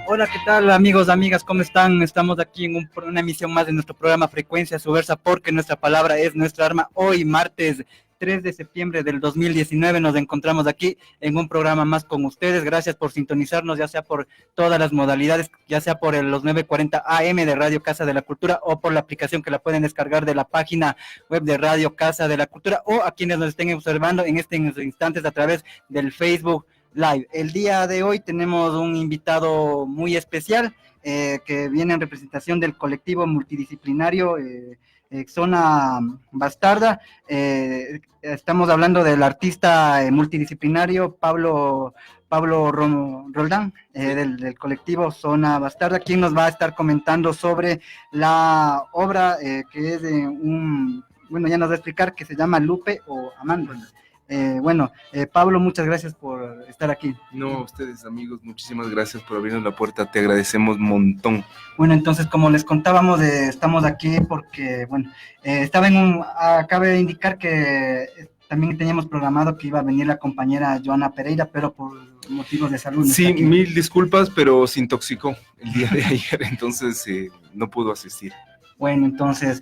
Hola, ¿qué tal amigos, amigas? ¿Cómo están? Estamos aquí en una emisión más de nuestro programa Frecuencia Subversa, porque nuestra palabra es nuestra arma. Hoy, martes 3 de septiembre del 2019, nos encontramos aquí en un programa más con ustedes. Gracias por sintonizarnos, ya sea por todas las modalidades, ya sea por los 940 AM de Radio Casa de la Cultura o por la aplicación que la pueden descargar de la página web de Radio Casa de la Cultura, o a quienes nos estén observando en estos instantes a través del Facebook Live. El día de hoy tenemos un invitado muy especial que viene en representación del colectivo multidisciplinario Zona Bastarda. Estamos hablando del artista multidisciplinario Pablo Roldán, del colectivo Zona Bastarda, quien nos va a estar comentando sobre la obra que es de bueno, ya nos va a explicar, que se llama Lupe o Amanda. Pablo, muchas gracias por estar aquí. No, a ustedes, amigos, muchísimas gracias por abrirnos la puerta, te agradecemos un montón. Bueno, entonces, como les contábamos, estamos aquí porque, cabe indicar que también teníamos programado que iba a venir la compañera Joana Pereira, pero por motivos de salud. Sí, mil disculpas, pero se intoxicó el día de ayer, entonces no pudo asistir. Bueno, entonces,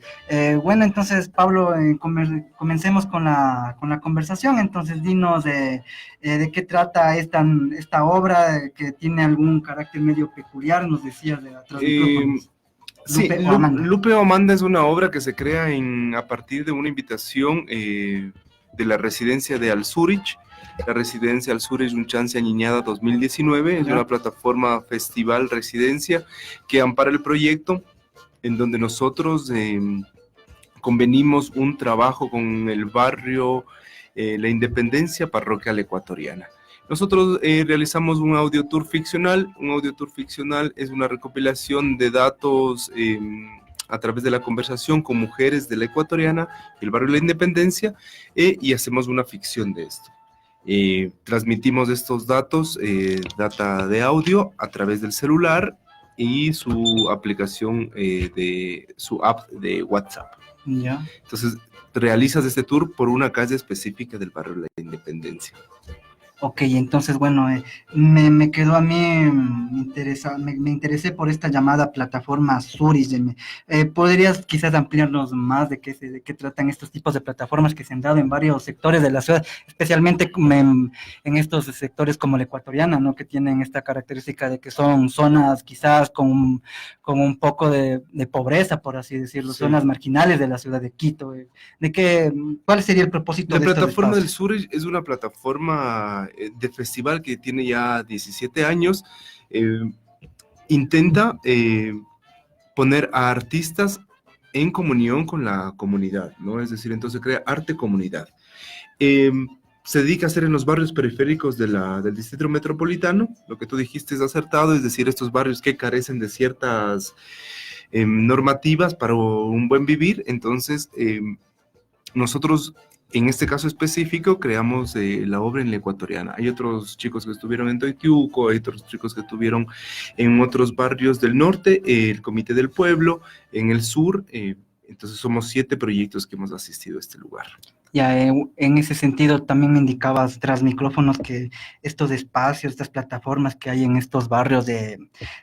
Pablo, comencemos con la conversación. Entonces, dinos de qué trata esta obra, que tiene algún carácter medio peculiar, nos decías de atrás. Sí, Lupe o Amanda es una obra que se crea a partir de una invitación de la residencia de Al Zurich. La residencia Al Zurich Unchance Añiñada 2019 es una plataforma festival residencia que ampara el proyecto, en donde nosotros convenimos un trabajo con el barrio La Independencia Parroquial Ecuatoriana. Nosotros realizamos un audio tour ficcional. Un audio tour ficcional es una recopilación de datos a través de la conversación con mujeres de la Ecuatoriana, el barrio La Independencia, y hacemos una ficción de esto. Transmitimos estos datos, data de audio, a través del celular y su aplicación su app de WhatsApp. Ya. Entonces, realizas este tour por una calle específica del barrio La Independencia. Ok, entonces, bueno, me quedó a mí, me interesé por esta llamada plataforma Zurich. ¿Podrías quizás ampliarnos más de qué tratan estos tipos de plataformas que se han dado en varios sectores de la ciudad, especialmente en estos sectores como la ecuatoriana, ¿no? Que tienen esta característica de que son zonas quizás con un poco de pobreza, por así decirlo, sí. Zonas marginales de la ciudad de Quito. ¿Cuál sería el propósito de estos espacios? La plataforma del Zurich es una plataforma de festival que tiene ya 17 años, intenta poner a artistas en comunión con la comunidad, ¿no? Es decir, entonces crea arte comunidad. Se dedica a hacer en los barrios periféricos del distrito metropolitano. Lo que tú dijiste es acertado, es decir, estos barrios que carecen de ciertas normativas para un buen vivir. Entonces, nosotros, en este caso específico, creamos la obra en la ecuatoriana. Hay otros chicos que estuvieron en Toitiuco, hay otros chicos que estuvieron en otros barrios del norte, el Comité del Pueblo, en el sur. Entonces somos 7 proyectos que hemos asistido a este lugar. Ya, en ese sentido también me indicabas tras micrófonos que estos espacios, estas plataformas que hay en estos barrios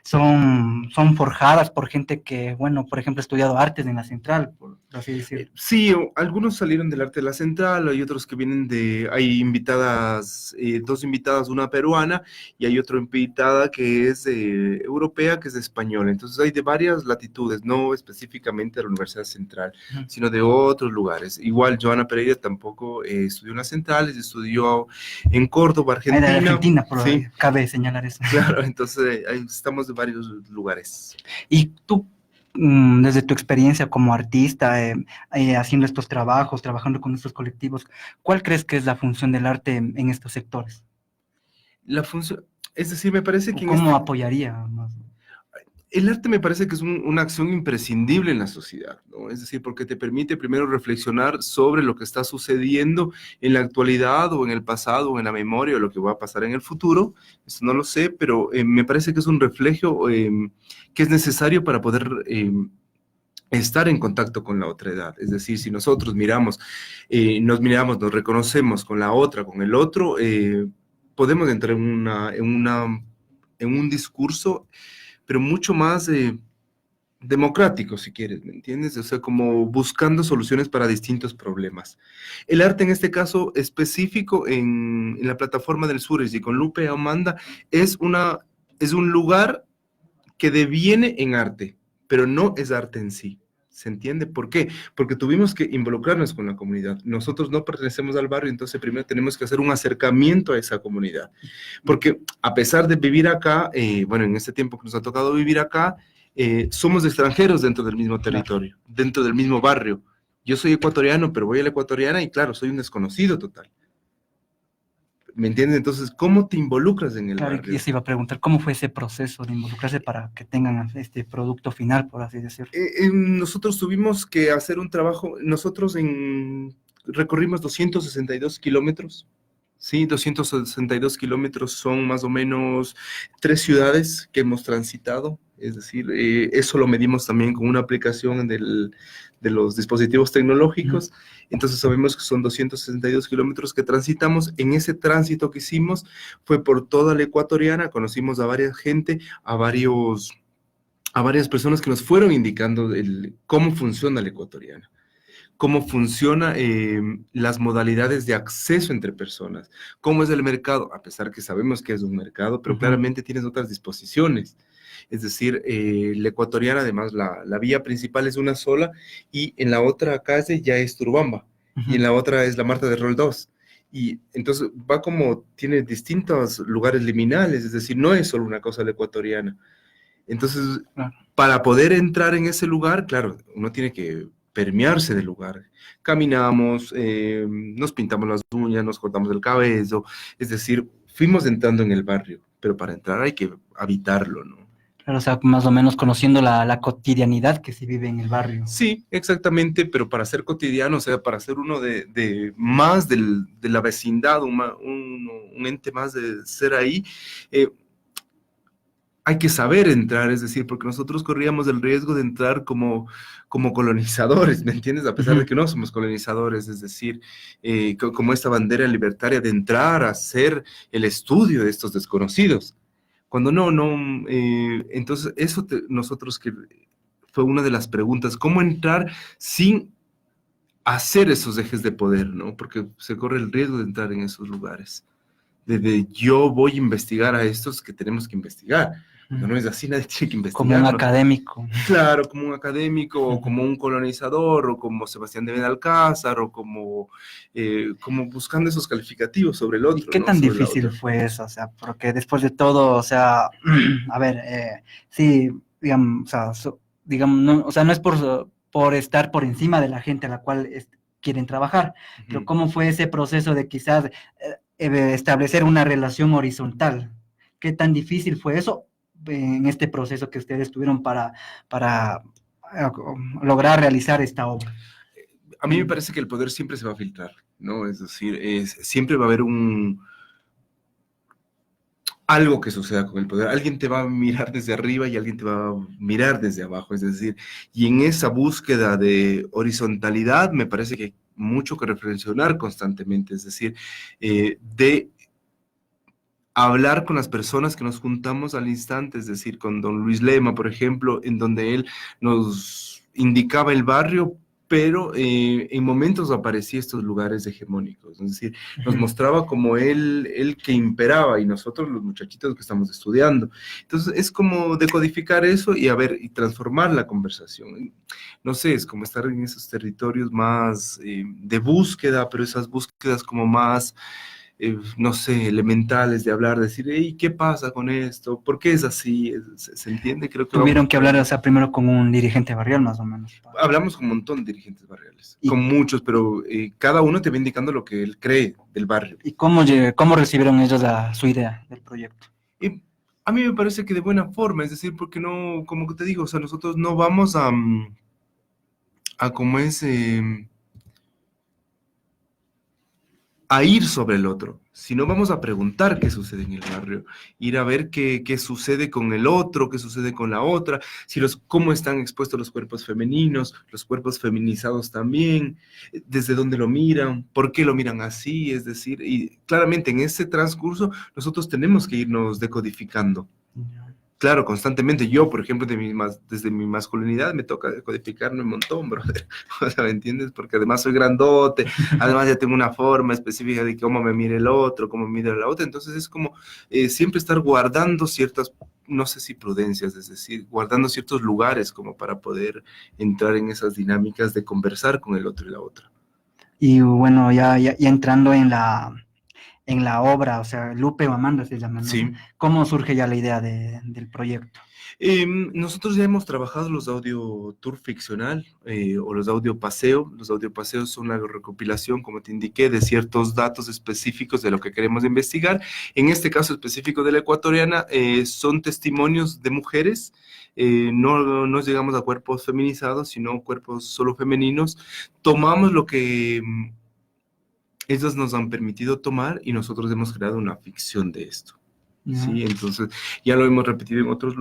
son forjadas por gente que, bueno, por ejemplo, ha estudiado artes en la Central, por así decirlo. Sí, algunos salieron del arte de la Central, hay otros que vienen hay invitadas, 2 invitadas, una peruana, y hay otra invitada que es europea, que es española. Entonces hay de varias latitudes, no específicamente de la Universidad Central, sino de otros lugares. Igual Joana Pereira tampoco estudió en las centrales, estudió en Córdoba, Argentina. De Argentina, sí. Cabe señalar eso. Claro, entonces ahí estamos de varios lugares. Y tú, desde tu experiencia como artista, haciendo estos trabajos, trabajando con estos colectivos, ¿cuál crees que es la función del arte en estos sectores? La función, es decir, me parece que... ¿Cómo apoyaría más? El arte me parece que es una acción imprescindible en la sociedad, ¿no? Es decir, porque te permite primero reflexionar sobre lo que está sucediendo en la actualidad o en el pasado o en la memoria o lo que va a pasar en el futuro. Eso no lo sé, pero me parece que es un reflejo que es necesario para poder estar en contacto con la otra edad. Es decir, si nosotros nos miramos, nos reconocemos con la otra, con el otro, podemos entrar en un discurso, pero mucho más democrático, si quieres, ¿me entiendes? O sea, como buscando soluciones para distintos problemas. El arte, en este caso específico, en la plataforma del Sures y con Lupe Amanda, es un lugar que deviene en arte, pero no es arte en sí. ¿Se entiende? ¿Por qué? Porque tuvimos que involucrarnos con la comunidad. Nosotros no pertenecemos al barrio, entonces primero tenemos que hacer un acercamiento a esa comunidad. Porque a pesar de vivir acá, bueno, en este tiempo que nos ha tocado vivir acá, somos extranjeros dentro del mismo territorio, dentro del mismo barrio. Yo soy ecuatoriano, pero voy a la ecuatoriana y claro, soy un desconocido total. ¿Me entiendes? Entonces, ¿cómo te involucras en el barrio? Claro, y se iba a preguntar, ¿cómo fue ese proceso de involucrarse para que tengan este producto final, por así decirlo? Nosotros tuvimos que hacer un trabajo, recorrimos 262 kilómetros, ¿sí? 262 kilómetros son más o menos 3 ciudades que hemos transitado, es decir, eso lo medimos también con una aplicación de los dispositivos tecnológicos. Entonces sabemos que son 262 kilómetros que transitamos. En ese tránsito que hicimos fue por toda la ecuatoriana, conocimos a varias gente, a varias personas que nos fueron indicando cómo funciona la ecuatoriana, cómo funcionan las modalidades de acceso entre personas, cómo es el mercado, a pesar que sabemos que es un mercado, pero claramente tienes otras disposiciones. Es decir, la ecuatoriana, además, la vía principal es una sola, y en la otra calle ya es Turubamba, y en la otra es la Marta de Rol 2. Y entonces tiene distintos lugares liminales, es decir, no es solo una cosa la ecuatoriana. Entonces, para poder entrar en ese lugar, claro, uno tiene que permearse del lugar. Caminamos, nos pintamos las uñas, nos cortamos el cabello, es decir, fuimos entrando en el barrio, pero para entrar hay que habitarlo, ¿no? Claro, o sea, más o menos conociendo la cotidianidad que se vive en el barrio. Sí, exactamente, pero para ser cotidiano, o sea, para ser uno de más de la vecindad, un ente más de ser ahí, hay que saber entrar, es decir, porque nosotros corríamos el riesgo de entrar como colonizadores, ¿me entiendes? A pesar de que no somos colonizadores, es decir, como esta bandera libertaria de entrar a hacer el estudio de estos desconocidos. Cuando entonces nosotros que fue una de las preguntas, ¿cómo entrar sin hacer esos ejes de poder, ¿no? Porque se corre el riesgo de entrar en esos lugares. De yo voy a investigar a estos que tenemos que investigar. No es así, nadie tiene que investigar. Como un académico. Claro, como un académico, o como un colonizador, o como Sebastián de Benalcázar, o como buscando esos calificativos sobre el otro. ¿Y qué tan difícil fue eso? O sea, porque después de todo, o sea, a ver, sí, digamos, no, o sea, no es por estar por encima de la gente a la cual quieren trabajar, pero ¿cómo fue ese proceso de quizás establecer una relación horizontal? ¿Qué tan difícil fue eso en este proceso que ustedes tuvieron para lograr realizar esta obra? A mí me parece que el poder siempre se va a filtrar, ¿no? Es decir, siempre va a haber algo que suceda con el poder. Alguien te va a mirar desde arriba y alguien te va a mirar desde abajo, es decir, y en esa búsqueda de horizontalidad me parece que hay mucho que reflexionar constantemente, es decir, de hablar con las personas que nos juntamos al instante, es decir, con don Luis Lema, por ejemplo, en donde él nos indicaba el barrio, pero en momentos aparecía estos lugares hegemónicos, es decir, nos mostraba como él que imperaba y nosotros los muchachitos que estamos estudiando. Entonces es como decodificar eso y transformar la conversación. No sé, es como estar en esos territorios más de búsqueda, pero esas búsquedas como más no sé, elementales de hablar, decir, hey, ¿qué pasa con esto? ¿Por qué es así? ¿Se entiende? Creo que tuvieron que hablar, o sea, primero con un dirigente barrial, más o menos. Hablamos con un montón de dirigentes barriales, con muchos, pero cada uno te va indicando lo que él cree del barrio. ¿Y cómo recibieron ellos su idea del proyecto? Y a mí me parece que de buena forma, es decir, porque no, como que te digo, o sea, nosotros no vamos a como es... a ir sobre el otro, sino vamos a preguntar qué sucede en el barrio, ir a ver qué sucede con el otro, qué sucede con la otra, cómo están expuestos los cuerpos femeninos, los cuerpos feminizados también, desde dónde lo miran, por qué lo miran así, es decir, y claramente en ese transcurso nosotros tenemos que irnos decodificando. Claro, constantemente. Yo, por ejemplo, desde mi masculinidad me toca codificarme un montón, brother. O sea, ¿me entiendes? Porque además soy grandote, además ya tengo una forma específica de cómo me mire el otro, cómo me mire la otra. Entonces es como siempre estar guardando ciertas, no sé si prudencias, es decir, guardando ciertos lugares como para poder entrar en esas dinámicas de conversar con el otro y la otra. Y bueno, ya entrando en la obra, o sea, Lupe o Amanda se llama, ¿no? Sí. ¿Cómo surge ya la idea del proyecto? Nosotros ya hemos trabajado los audio tour ficcional o los audio paseo. Los audio paseos son la recopilación, como te indiqué, de ciertos datos específicos de lo que queremos investigar. En este caso específico de la ecuatoriana, son testimonios de mujeres. No llegamos a cuerpos feminizados, sino cuerpos solo femeninos. Tomamos lo que ellas nos han permitido tomar y nosotros hemos creado una ficción de esto. Sí, entonces ya lo hemos repetido en otros,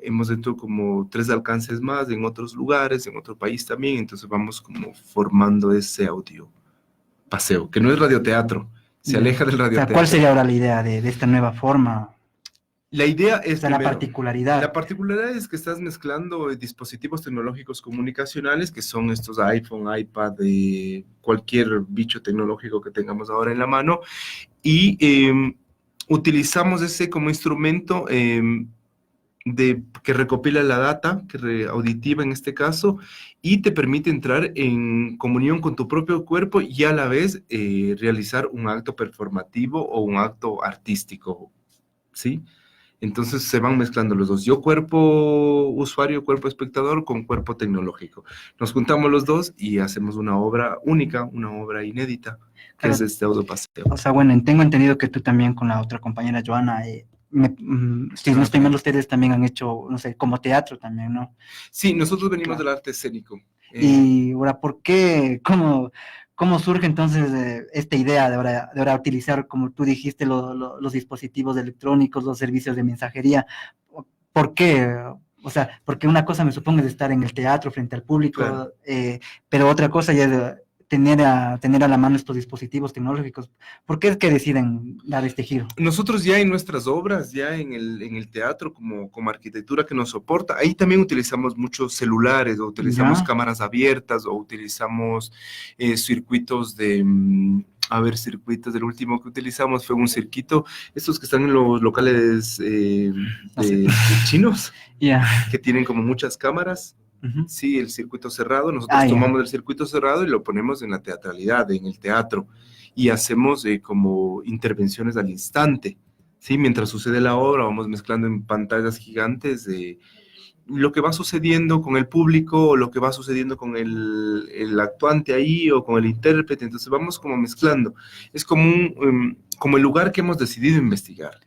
hemos hecho como 3 alcances más en otros lugares, en otro país también, entonces vamos como formando ese audio paseo, que no es radioteatro, se aleja del radioteatro. O sea, ¿cuál sería ahora la idea de esta nueva forma? La idea es, o sea, primero, la particularidad. La particularidad es que estás mezclando dispositivos tecnológicos comunicacionales, que son estos iPhone, iPad, cualquier bicho tecnológico que tengamos ahora en la mano, y utilizamos ese como instrumento que recopila la data, auditiva en este caso, y te permite entrar en comunión con tu propio cuerpo y a la vez realizar un acto performativo o un acto artístico, ¿sí? Entonces se van mezclando los dos. Yo cuerpo usuario, cuerpo espectador con cuerpo tecnológico. Nos juntamos los dos y hacemos una obra única, una obra inédita, que es este audio paseo. O sea, bueno, tengo entendido que tú también con la otra compañera Joana, si no estoy mal, ustedes también han hecho, no sé, como teatro también, ¿no? Sí, nosotros venimos del arte escénico. Y ahora, ¿por qué? ¿Cómo surge entonces esta idea de ahora utilizar, como tú dijiste, los dispositivos electrónicos, los servicios de mensajería? ¿Por qué? O sea, porque una cosa me supongo es estar en el teatro frente al público, claro. Pero otra cosa ya es tener a la mano estos dispositivos tecnológicos. ¿Por qué es que deciden dar este giro? Nosotros ya en nuestras obras, ya en el teatro como arquitectura que nos soporta, ahí también utilizamos muchos celulares, o utilizamos cámaras abiertas, o utilizamos circuitos circuitos, el último que utilizamos fue un circuito, estos que están en los locales de chinos, que tienen como muchas cámaras. Sí, el circuito cerrado, nosotros tomamos el circuito cerrado y lo ponemos en la teatralidad, en el teatro, y hacemos como intervenciones al instante, ¿sí? Mientras sucede la obra, vamos mezclando en pantallas gigantes lo que va sucediendo con el público, o lo que va sucediendo con el actuante ahí, o con el intérprete, entonces vamos como mezclando. Es como como el lugar que hemos decidido investigar.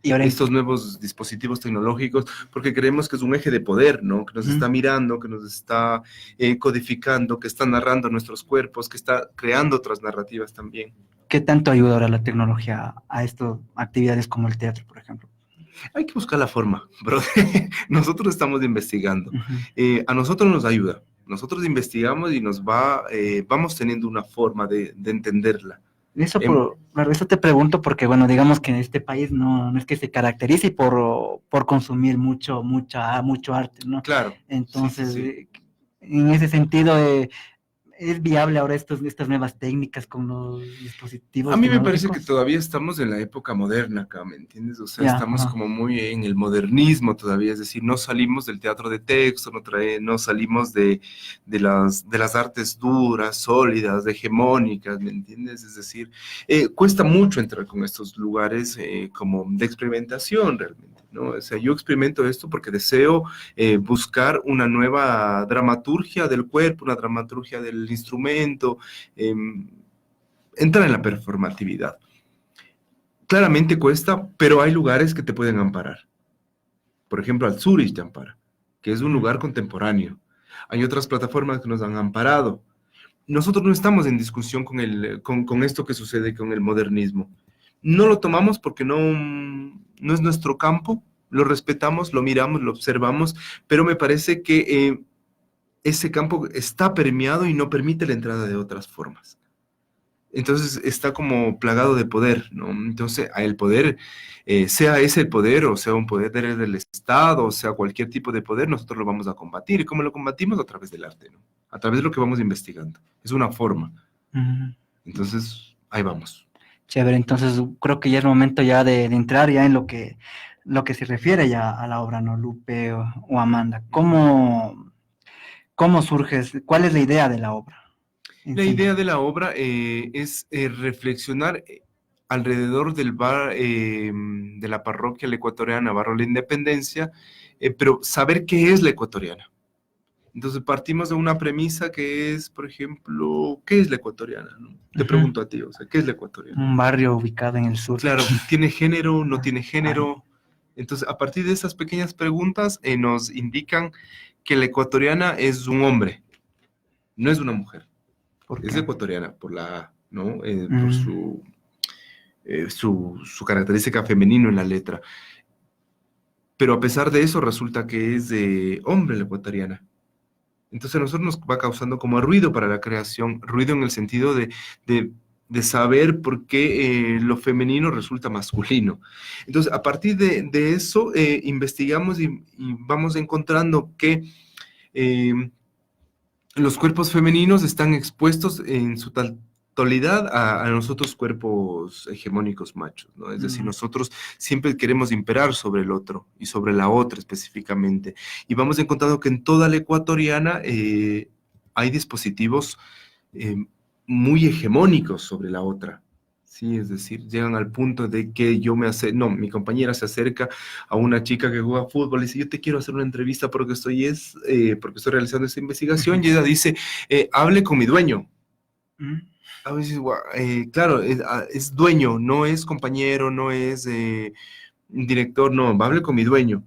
Y ahora estos nuevos dispositivos tecnológicos, porque creemos que es un eje de poder, ¿no? Que nos está mirando, que nos está codificando, que está narrando nuestros cuerpos, que está creando otras narrativas también. ¿Qué tanto ayuda ahora la tecnología a estas actividades como el teatro, por ejemplo? Hay que buscar la forma, bro. Nosotros estamos investigando. A nosotros nos ayuda. Nosotros investigamos y vamos teniendo una forma de entenderla. Eso te pregunto porque, bueno, digamos que en este país no es que se caracterice por consumir mucho arte, ¿no? Claro. Entonces, sí. En ese sentido, ¿es viable ahora estas nuevas técnicas con los dispositivos? A mí me parece que todavía estamos en la época moderna acá, ¿me entiendes? O sea, estamos como muy en el modernismo todavía, es decir, no salimos del teatro de texto, no salimos de las artes duras, sólidas, hegemónicas, ¿me entiendes? Es decir, cuesta mucho entrar con estos lugares como de experimentación realmente, ¿no? O sea, yo experimento esto porque deseo buscar una nueva dramaturgia del cuerpo, una dramaturgia del instrumento, entrar en la performatividad. Claramente cuesta, pero hay lugares que te pueden amparar. Por ejemplo, Al Zurich te ampara, que es un lugar contemporáneo. Hay otras plataformas que nos han amparado. nosotros no estamos en discusión con esto que sucede con el modernismo. No lo tomamos porque no es nuestro campo, lo respetamos, lo miramos, lo observamos, pero me parece que ese campo está permeado y no permite la entrada de otras formas. Entonces está como plagado de poder, ¿no? Entonces el poder, sea ese el poder o sea un poder del Estado o sea cualquier tipo de poder, nosotros lo vamos a combatir. ¿Y cómo lo combatimos? A través del arte, ¿no? A través de lo que vamos investigando. Es una forma. Entonces, ahí vamos. Chévere, entonces creo que ya es momento ya de entrar ya en lo que se refiere ya a la obra, ¿no? Lupe o Amanda. ¿Cómo surge? ¿Cuál es la idea de la obra? La idea de la obra es reflexionar alrededor del bar de la parroquia La Ecuatoriana, Barrio La Independencia, pero saber qué es la ecuatoriana. Entonces partimos de una premisa que es, por ejemplo, ¿qué es la ecuatoriana? ¿No? Te pregunto a ti, o sea, ¿qué es la ecuatoriana? Un barrio ubicado en el sur. Claro, ¿tiene género? ¿No tiene género? Entonces, a partir de esas pequeñas preguntas nos indican que la ecuatoriana es un hombre, no es una mujer. Es ecuatoriana por la A, ¿no? Por su característica femenino en la letra. Pero a pesar de eso, resulta que es de hombre la ecuatoriana. Entonces a nosotros nos va causando como ruido para la creación, ruido en el sentido de saber por qué lo femenino resulta masculino. Entonces, a partir de eso, investigamos y vamos encontrando que los cuerpos femeninos están expuestos en su totalidad a nosotros cuerpos hegemónicos machos, ¿no? Es decir, nosotros siempre queremos imperar sobre el otro y sobre la otra específicamente. Y vamos encontrando que en toda la ecuatoriana hay dispositivos muy hegemónicos sobre la otra. Sí, es decir, llegan al punto de que mi compañera se acerca a una chica que juega fútbol y dice, yo te quiero hacer una entrevista porque estoy realizando esta investigación, y ella dice, hable con mi dueño. A veces, claro, es dueño, no es compañero, no es director, no, hable con mi dueño.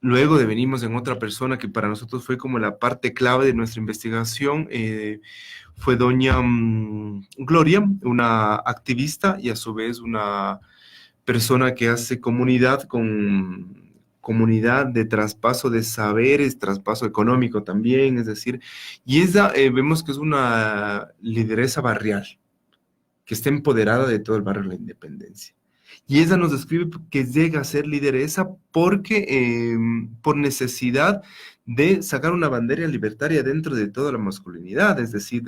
Luego devenimos en otra persona que para nosotros fue como la parte clave de nuestra investigación, fue doña Gloria, una activista y a su vez una persona que hace comunidad de traspaso de saberes, traspaso económico también, es decir, y ella vemos que es una lideresa barrial, que está empoderada de todo el barrio de La Independencia. Y ella nos describe que llega a ser lideresa porque, por necesidad de sacar una bandera libertaria dentro de toda la masculinidad, es decir,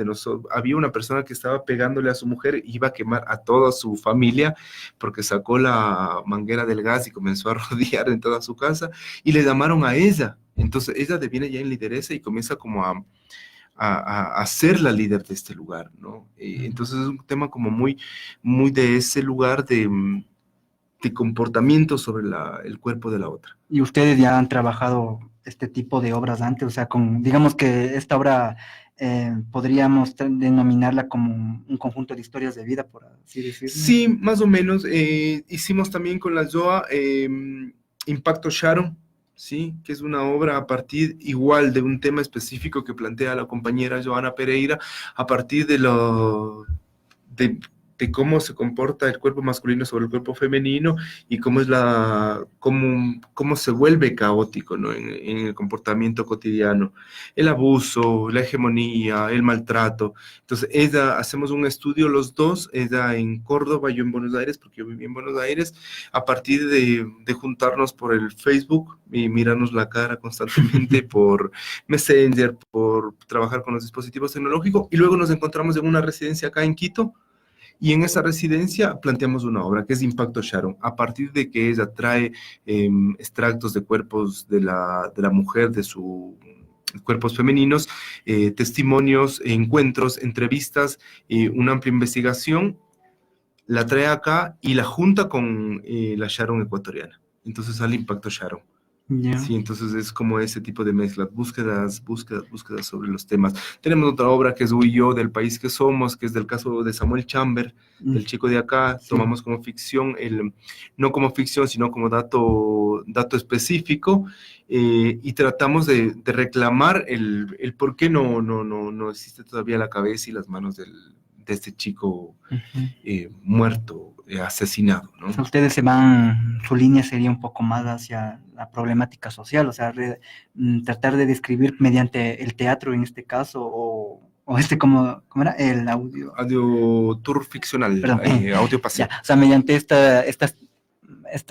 había una persona que estaba pegándole a su mujer, iba a quemar a toda su familia porque sacó la manguera del gas y comenzó a rodear en toda su casa, y le llamaron a ella. Entonces ella deviene ya en lideresa y comienza como a ser la líder de este lugar, ¿no? Entonces es un tema como muy, muy de ese lugar de comportamiento sobre el cuerpo de la otra. ¿Y ustedes ya han trabajado este tipo de obras antes? O sea, digamos que esta obra podríamos denominarla como un conjunto de historias de vida, por así decirlo. Sí, más o menos. Hicimos también con la Joa Impacto Sharon, ¿sí? Que es una obra a partir igual de un tema específico que plantea la compañera Joana Pereira, a partir de cómo se comporta el cuerpo masculino sobre el cuerpo femenino y cómo se vuelve caótico, ¿no? en el comportamiento cotidiano, el abuso, la hegemonía, el maltrato. Entonces, hacemos un estudio los dos, ella en Córdoba, yo en Buenos Aires, porque yo viví en Buenos Aires, a partir de juntarnos por el Facebook y mirarnos la cara constantemente por Messenger, por trabajar con los dispositivos tecnológicos, y luego nos encontramos en una residencia acá en Quito. Y en esa residencia planteamos una obra que es Impacto Sharon, a partir de que ella trae extractos de cuerpos de la mujer, de sus cuerpos femeninos, testimonios, encuentros, entrevistas, una amplia investigación, la trae acá y la junta con la Sharon ecuatoriana. Entonces sale Impacto Sharon. Ya. Sí, entonces es como ese tipo de mezcla, búsquedas sobre los temas. Tenemos otra obra que es Uy Yo, del país que somos, que es del caso de Samuel Chamber, del chico de acá. Sí. Tomamos como ficción, no como ficción, sino como dato específico, y tratamos de reclamar el por qué no existe todavía la cabeza y las manos de este chico muerto, asesinado, ¿no? O sea, ustedes se van, su línea sería un poco más hacia la problemática social, o sea, tratar de describir mediante el teatro en este caso, o ¿cómo era? El audio. Audio tour ficcional, Perdón, audio paseo. ya, o sea, mediante estas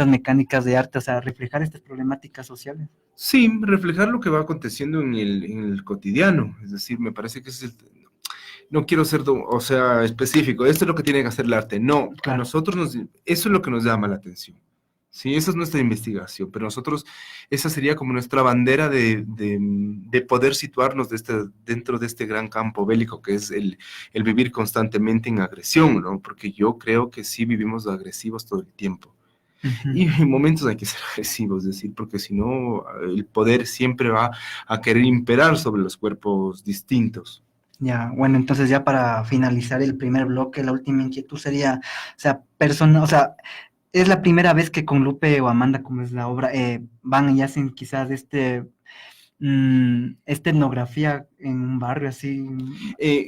mecánicas de arte, o sea, reflejar estas problemáticas sociales. Sí, reflejar lo que va aconteciendo en el cotidiano, es decir, me parece que no quiero ser, específico, esto es lo que tiene que hacer el arte, no, Claro. A nosotros eso es lo que nos llama la atención, sí, esa es nuestra investigación, pero nosotros, esa sería como nuestra bandera de poder situarnos dentro de este gran campo bélico que es el vivir constantemente en agresión, ¿no? Porque yo creo que sí vivimos agresivos todo el tiempo. Y en momentos hay que ser agresivos, es decir, porque si no, el poder siempre va a querer imperar sobre los cuerpos distintos. Ya, bueno, entonces ya para finalizar el primer bloque, la última inquietud sería, o sea, es la primera vez que con Lupe o Amanda, como es la obra, van y hacen quizás esta etnografía en un barrio así.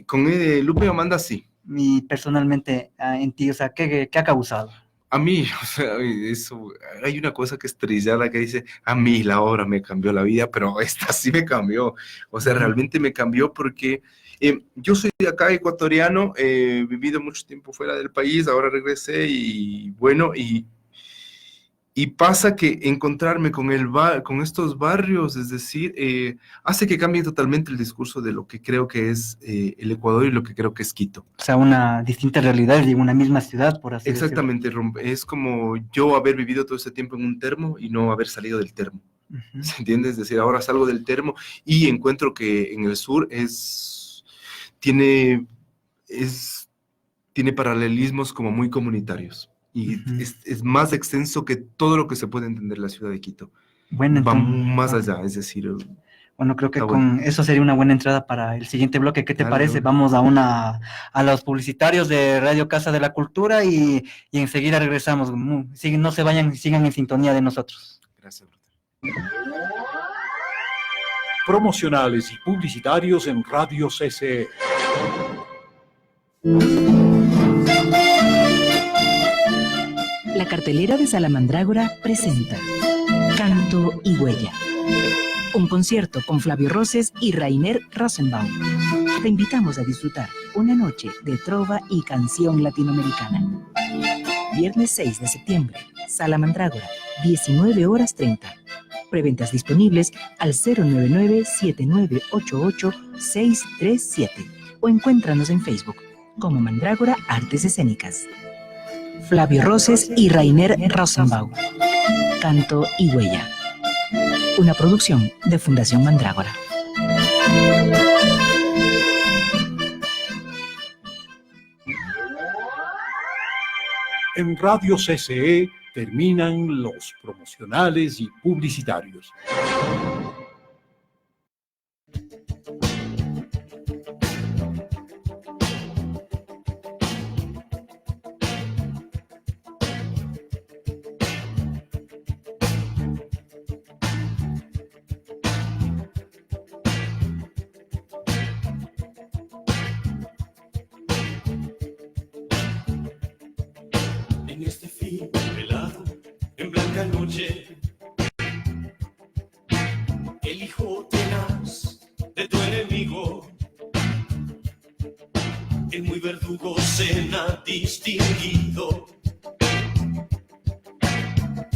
Con Lupe y Amanda, sí. Y personalmente en ti, o sea, ¿qué ha causado? A mí, o sea, hay una cosa que es trillada que dice, a mí la obra me cambió la vida, pero esta sí me cambió. O sea, realmente me cambió porque yo soy de acá, ecuatoriano, he vivido mucho tiempo fuera del país, ahora regresé y bueno, y pasa que encontrarme con estos barrios, es decir, hace que cambie totalmente el discurso de lo que creo que es el Ecuador y lo que creo que es Quito. O sea, una distinta realidad y una misma ciudad, por así decirlo. Exactamente, es como yo haber vivido todo ese tiempo en un termo y no haber salido del termo. ¿Se entiende? Es decir, ahora salgo del termo y encuentro que en el sur tiene paralelismos como muy comunitarios. Y es más extenso que todo lo que se puede entender la ciudad de Quito. Bueno, va entonces, más allá, es decir... Bueno, creo que con eso sería una buena entrada para el siguiente bloque. ¿Qué te parece? Vamos a los publicitarios de Radio Casa de la Cultura y enseguida regresamos. No se vayan, sigan en sintonía de nosotros. Gracias. Promocionales y publicitarios en Radio CC. La cartelera de Salamandrágora presenta Canto y Huella, un concierto con Flavio Roses y Rainer Rosenbaum. Te invitamos a disfrutar una noche de trova y canción latinoamericana. Viernes 6 de septiembre, Salamandrágora, 19:30. Preventas disponibles al 099-7988-637 o encuéntranos en Facebook como Mandrágora Artes Escénicas. Flavio Roses y Rainer Rosenbaum. Canto y Huella. Una producción de Fundación Mandrágora. En Radio CCE terminan los promocionales y publicitarios. En este fin velado, en blanca noche, el hijo tenaz de tu enemigo, el muy verdugo cena distinguido.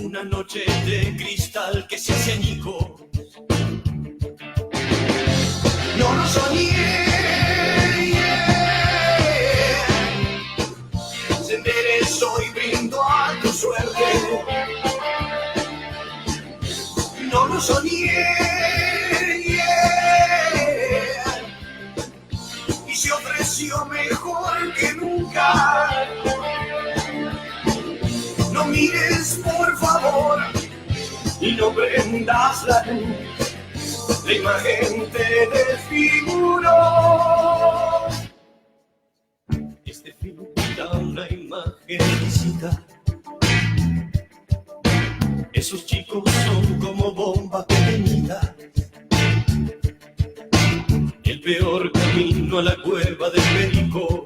Una noche de cristal que se hace añicos. No lo soñé. Soy brindo a tu suerte. No lo soñé. Y se ofreció mejor que nunca. No mires, por favor, y no prendas la luz, la imagen te desfiguró. Este film da una imagen lícita. Esos chicos son como bombas pequeñitas. El peor camino a la cueva del perico.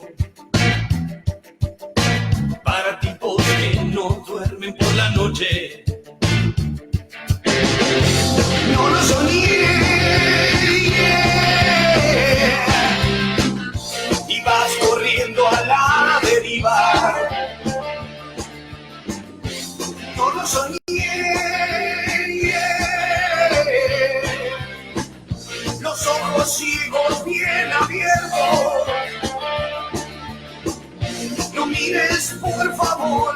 Para tipos que no duermen por la noche. No lo soñé, y vas corriendo a la deriva. No lo soñé, los ojos ciegos bien abiertos. No mires por favor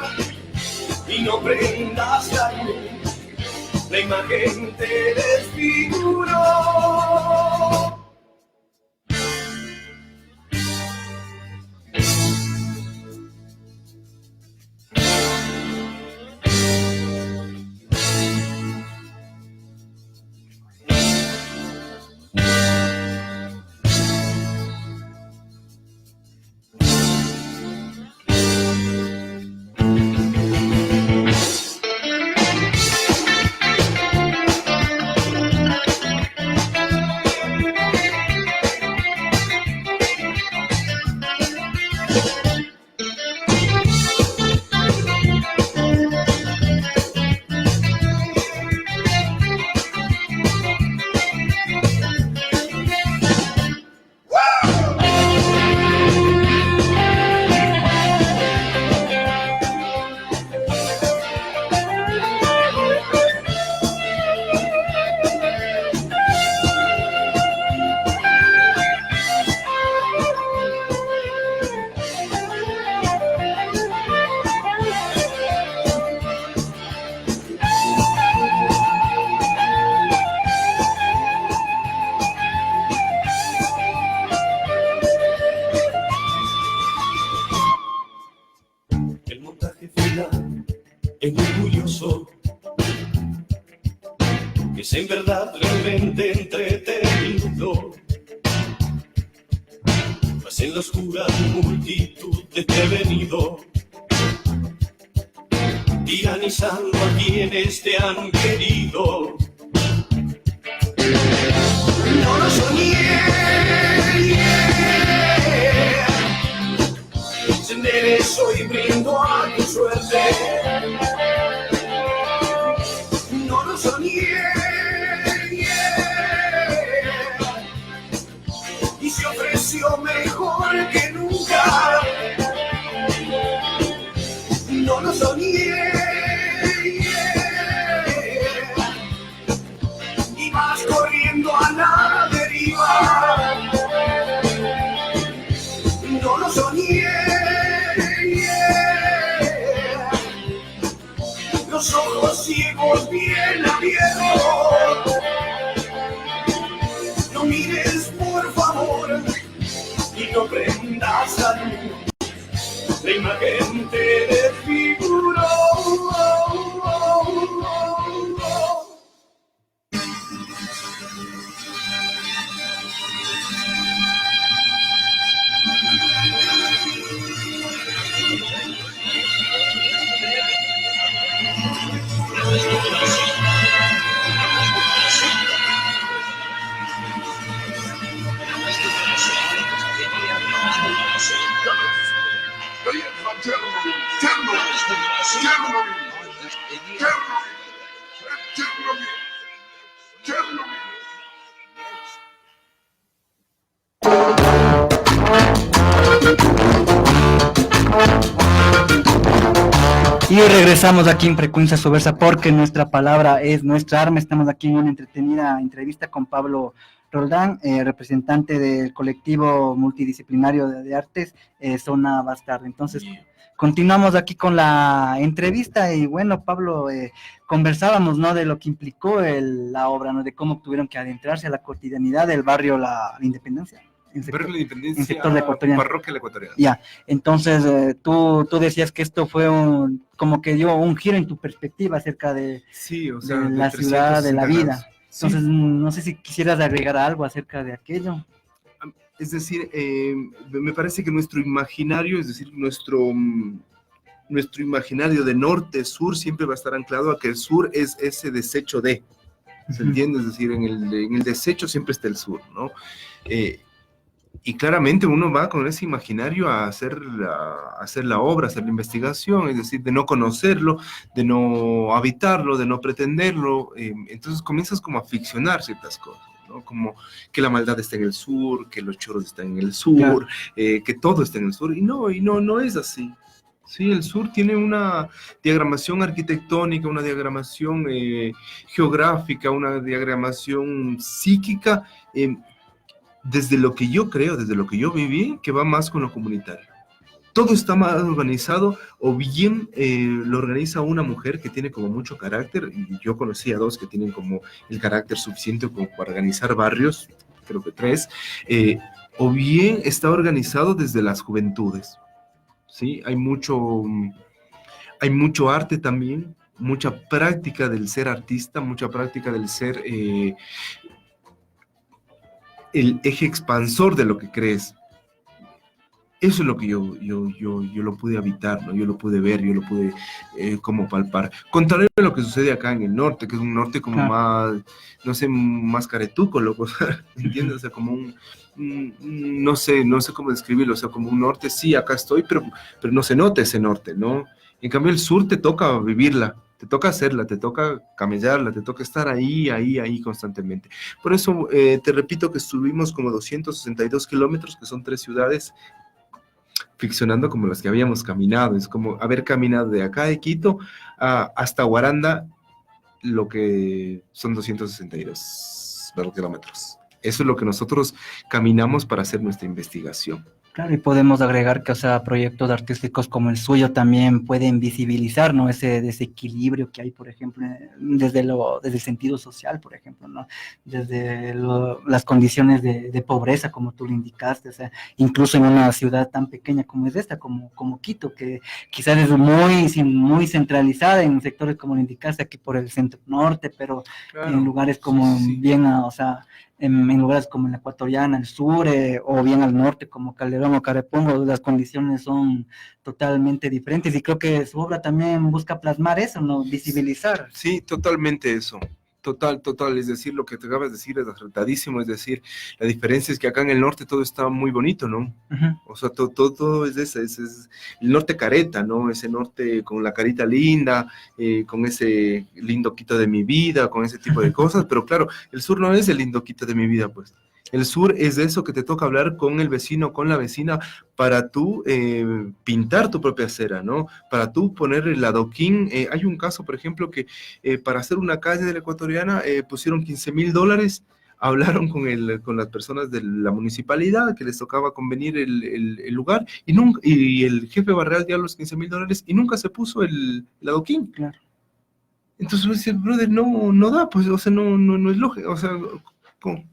y no prendas la luz. La imagen te desfiguró. Es muy curioso, que es en verdad realmente entretenido. Mas en la oscura multitud desprevenido, tiranizando a quienes te han querido. No lo soñé, se enderezó y brindo a tu suerte. No lo soñé, y se ofreció mejor que nunca. No lo soñé, y vas corriendo a la deriva. No lo soñé, los ojos ciegos bien abiertos. No mires por favor y no prendas la luz. La imagen te desfiguró. Y regresamos aquí en Frecuencia Subversa porque nuestra palabra es nuestra arma. Estamos aquí en una entretenida entrevista con Pablo Roldán, representante del colectivo multidisciplinario de artes Zona Bastarda. Entonces, continuamos aquí con la entrevista y bueno, Pablo, conversábamos, ¿no?, de lo que implicó la obra, ¿no?, de cómo tuvieron que adentrarse a la cotidianidad del barrio La Independencia, Barrio de la Independencia, en sector de Ecuatoriana. Parroquia La Ecuatoriana. Ya, entonces tú decías que esto fue como que dio un giro en tu perspectiva acerca Sí, o sea, de de la ciudad, de la 360 vida. grados. Sí. Entonces, no sé si quisieras agregar algo acerca de aquello. Es decir, me parece que nuestro imaginario, es decir, nuestro imaginario de norte, sur, siempre va a estar anclado a que el sur es ese desecho de, ¿se entiende? Es decir, en el desecho siempre está el sur, ¿no? Y claramente uno va con ese imaginario a hacer la obra, a hacer la investigación, es decir, de no conocerlo, de no habitarlo, de no pretenderlo. Entonces comienzas como a ficcionar ciertas cosas, ¿no? Como que la maldad está en el sur, que los choros están en el sur, claro. Que todo está en el sur. Y no es así. Sí, el sur tiene una diagramación arquitectónica, una diagramación geográfica, una diagramación psíquica, desde lo que yo creo, desde lo que yo viví, que va más con lo comunitario. Todo está más organizado, o bien lo organiza una mujer que tiene como mucho carácter, y yo conocí a 2 que tienen como el carácter suficiente como para organizar barrios, creo que 3, o bien está organizado desde las juventudes. ¿Sí? Hay mucho arte también, mucha práctica del ser artista, mucha práctica del ser el eje expansor de lo que crees. Eso es lo que yo lo pude habitar, ¿no? Yo lo pude ver, yo lo pude como palpar. Contrario a lo que sucede acá en el norte, que es un norte como más, no sé, más caretuco, loco, ¿entiendes? O sea, como no sé cómo describirlo, o sea, como un norte, sí, acá estoy, pero no se nota ese norte, ¿no? En cambio, el sur te toca vivirla, te toca hacerla, te toca camellarla, te toca estar ahí constantemente. Por eso, te repito que estuvimos como 262 kilómetros, que son 3 ciudades, ficcionando como las que habíamos caminado. Es como haber caminado de acá de Quito hasta Guaranda, lo que son 262 kilómetros. Eso es lo que nosotros caminamos para hacer nuestra investigación. Claro, y podemos agregar que, o sea, proyectos artísticos como el suyo también pueden visibilizar, ¿no? Ese desequilibrio que hay, por ejemplo, desde el sentido social, por ejemplo, ¿no? Desde las condiciones de pobreza, como tú lo indicaste, o sea, incluso en una ciudad tan pequeña como es esta, como Quito, que quizás es muy centralizada en sectores, como lo indicaste, aquí por el centro norte, pero claro, en lugares como bien, o sea, en lugares como en la Ecuatoriana, el sur, o bien al norte como Calderón o Carepongo, las condiciones son totalmente diferentes, y creo que su obra también busca plasmar eso, ¿no? Visibilizar. Sí, totalmente eso. Total, es decir, lo que te acabas de decir es acertadísimo, es decir, la diferencia es que acá en el norte todo está muy bonito, ¿no? Uh-huh. O sea, todo es ese, es el norte careta, ¿no? Ese norte con la carita linda, con ese lindo Quito de mi vida, con ese tipo de cosas, pero claro, el sur no es el lindo Quito de mi vida, pues. El sur es de eso que te toca hablar con el vecino, con la vecina, para tú pintar tu propia acera, ¿no? Para tú poner el adoquín. Hay un caso, por ejemplo, que para hacer una calle de la Ecuatoriana pusieron $15,000, hablaron con las personas de la municipalidad que les tocaba convenir el lugar, y el jefe barrial dio los $15,000 y nunca se puso el adoquín. Claro. Entonces uno dice, brother, no da, pues, o sea, no es lógico, o sea,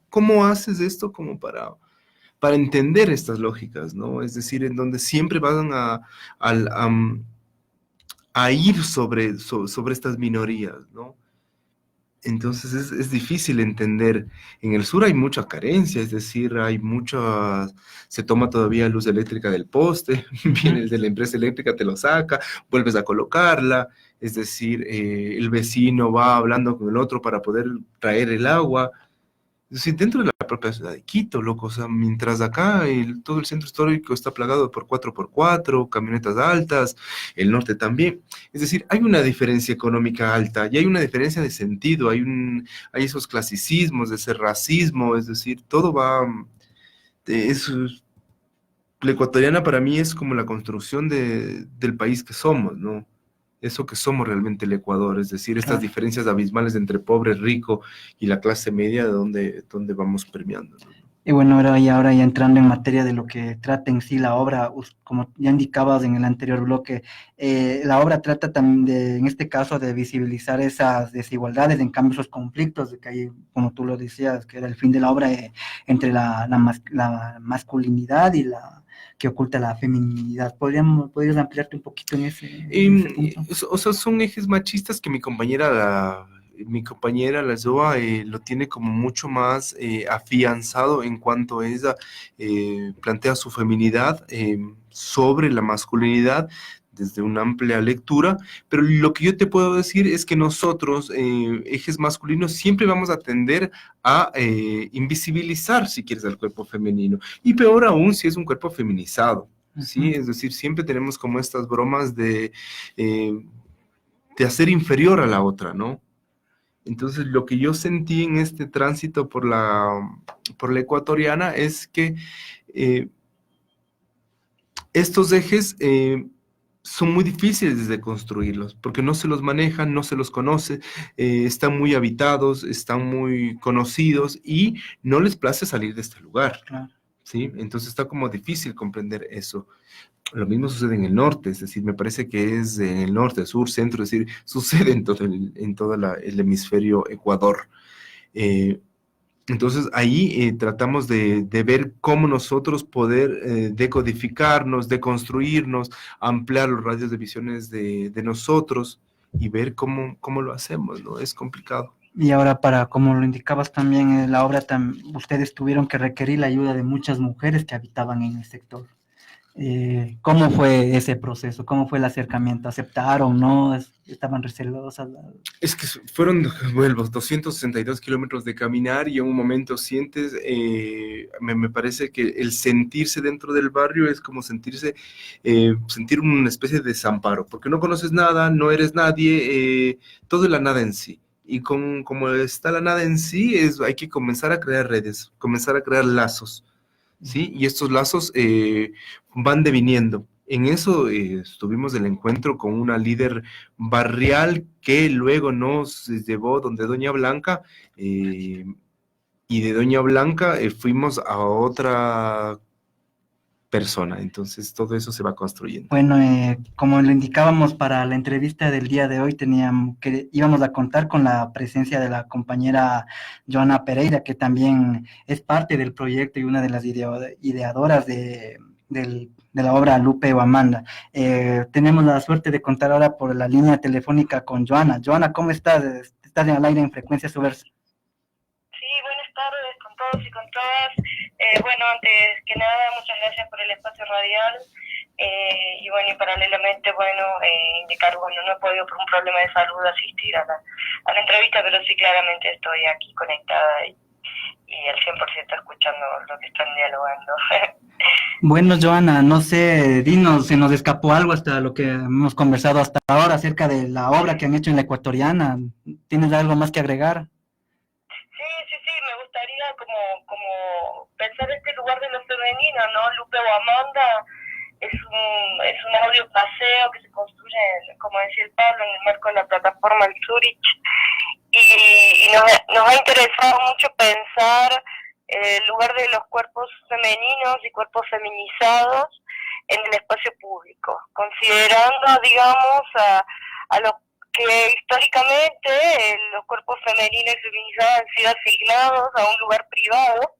¿cómo haces esto como para entender estas lógicas, ¿no? Es decir, en donde siempre van a ir sobre estas minorías, ¿no? Entonces es difícil entender. En el sur hay mucha carencia, es decir, se toma todavía luz eléctrica del poste, viene el de la empresa eléctrica, te lo saca, vuelves a colocarla, es decir, el vecino va hablando con el otro para poder traer el agua. Es decir, dentro de la propia ciudad de Quito, loco, o sea, mientras acá todo el centro histórico está plagado por 4x4, camionetas altas, el norte también. Es decir, hay una diferencia económica alta y hay una diferencia de sentido, hay esos clasicismos, ese racismo, es decir, todo va... La ecuatoriana para mí es como la construcción del país que somos, ¿no? Eso que somos realmente el Ecuador, es decir, estas diferencias abismales entre pobre, rico y la clase media, de donde vamos permeando, ¿no? Y bueno, ahora ya entrando en materia de lo que trata en sí la obra, como ya indicabas en el anterior bloque, la obra trata también de, en este caso, de visibilizar esas desigualdades, en cambio esos conflictos, de que hay, como tú lo decías, que era el fin de la obra, entre la masculinidad y la que oculta la feminidad. ¿Podrías ampliarte un poquito en ese punto? O sea, son ejes machistas que mi compañera, la Zoa, lo tiene como mucho más afianzado en cuanto a ella plantea su feminidad sobre la masculinidad desde una amplia lectura, pero lo que yo te puedo decir es que nosotros, ejes masculinos, siempre vamos a tender a invisibilizar, si quieres, al cuerpo femenino, y peor aún si es un cuerpo feminizado. Sí, es decir, siempre tenemos como estas bromas de hacer inferior a la otra, ¿no? Entonces, lo que yo sentí en este tránsito por la ecuatoriana es que estos ejes son muy difíciles de construirlos, porque no se los manejan, no se los conoce, están muy habitados, están muy conocidos y no les place salir de este lugar. Claro. ¿Sí? Entonces está como difícil comprender eso. Lo mismo sucede en el norte, es decir, me parece que es en el norte, sur, centro, es decir, sucede en todo el hemisferio Ecuador. Entonces ahí tratamos de ver cómo nosotros poder decodificarnos, deconstruirnos, ampliar los radios de visiones de nosotros y ver cómo lo hacemos, ¿no? Es complicado. Y ahora, como lo indicabas también en la obra, ustedes tuvieron que requerir la ayuda de muchas mujeres que habitaban en el sector. ¿Cómo fue ese proceso? ¿Cómo fue el acercamiento? ¿Aceptaron? ¿No? ¿Estaban recelosas? Es que fueron, bueno, 262 kilómetros de caminar y en un momento sientes, me parece que el sentirse dentro del barrio es como sentir una especie de desamparo, porque no conoces nada, no eres nadie, todo es la nada en sí. Y como está la nada en sí, hay que comenzar a crear redes, comenzar a crear lazos, ¿sí? Y estos lazos van deviniendo. En eso tuvimos el encuentro con una líder barrial que luego nos llevó donde Doña Blanca, y de Doña Blanca fuimos a otra persona. Entonces todo eso se va construyendo. Bueno, como lo indicábamos para la entrevista del día de hoy, íbamos a contar con la presencia de la compañera Joana Pereira, que también es parte del proyecto y una de las ideadoras de la obra Lupe o Amanda. Tenemos la suerte de contar ahora por la línea telefónica con Joana. Joana, ¿cómo estás? Estás en el aire en Frecuencia Subversa. Sí, buenas tardes con todos y con todas. Bueno, antes que nada, muchas gracias por el espacio radial. Y bueno, y paralelamente, indicar, no he podido por un problema de salud asistir a la entrevista, pero sí claramente estoy aquí conectada y al 100% escuchando lo que están dialogando. Bueno, Joana, no sé, dinos, se nos escapó algo hasta lo que hemos conversado hasta ahora acerca de la obra que han hecho en la Ecuatoriana. ¿Tienes algo más que agregar? Sí, me gustaría como pensar este lugar de lo femenino, ¿no? Lupe o Amanda es un audio paseo que se construye, como decía el Pablo, en el marco de la plataforma El Zurich, y nos ha interesado mucho pensar el lugar de los cuerpos femeninos y cuerpos feminizados en el espacio público, considerando, digamos, a lo que históricamente los cuerpos femeninos y feminizados han sido asignados a un lugar privado,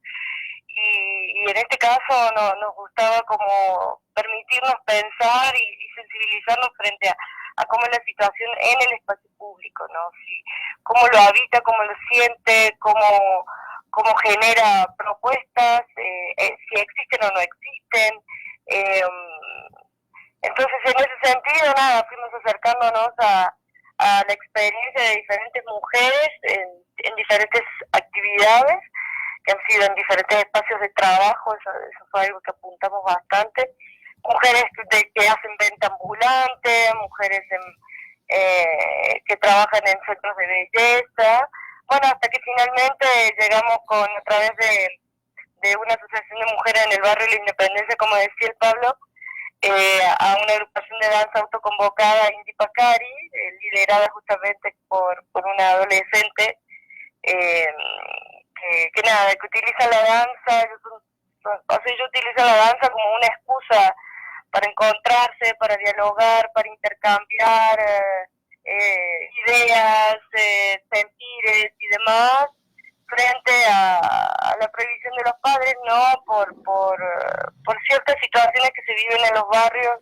y en este caso nos gustaba como permitirnos pensar y sensibilizarnos frente a cómo es la situación en el espacio público, ¿no? Cómo lo habita, cómo lo siente, cómo genera propuestas, si existen o no existen. Entonces, en ese sentido, fuimos acercándonos a la experiencia de diferentes mujeres en diferentes actividades, que han sido en diferentes espacios de trabajo. Eso fue algo que apuntamos bastante. Mujeres que hacen venta ambulante, mujeres que trabajan en centros de belleza, hasta que finalmente llegamos a través de una asociación de mujeres en el barrio de la Independencia, como decía el Pablo, a una agrupación de danza autoconvocada, Inti Pacari, liderada justamente por una adolescente, que nada, que utilizan la danza, ellos utilizan la danza como una excusa para encontrarse, para dialogar, para intercambiar ideas, sentires y demás, frente a la prohibición de los padres, ¿no? Por ciertas situaciones que se viven en los barrios,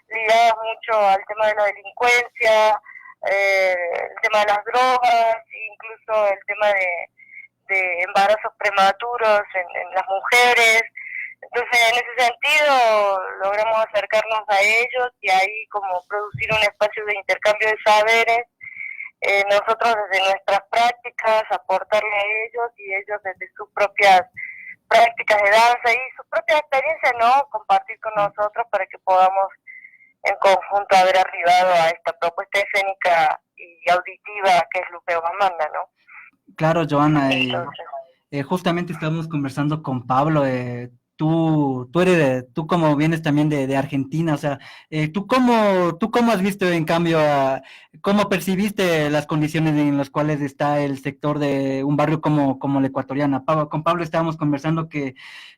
ligadas mucho al tema de la delincuencia, el tema de las drogas, incluso el tema de embarazos prematuros en las mujeres. Entonces, en ese sentido, logramos acercarnos a ellos y ahí como producir un espacio de intercambio de saberes, nosotros desde nuestras prácticas aportarle a ellos y ellos desde sus propias prácticas de danza y su propia experiencia, ¿no? Compartir con nosotros para que podamos en conjunto haber arribado a esta propuesta escénica y auditiva que es Lupe Amanda, ¿no? Claro, Joana, Entonces, justamente estábamos conversando con Pablo, tú como vienes también de Argentina, o sea, tú cómo has visto en cambio, cómo percibiste las condiciones en las cuales está el sector de un barrio como la Ecuatoriana. Con Pablo estábamos conversando que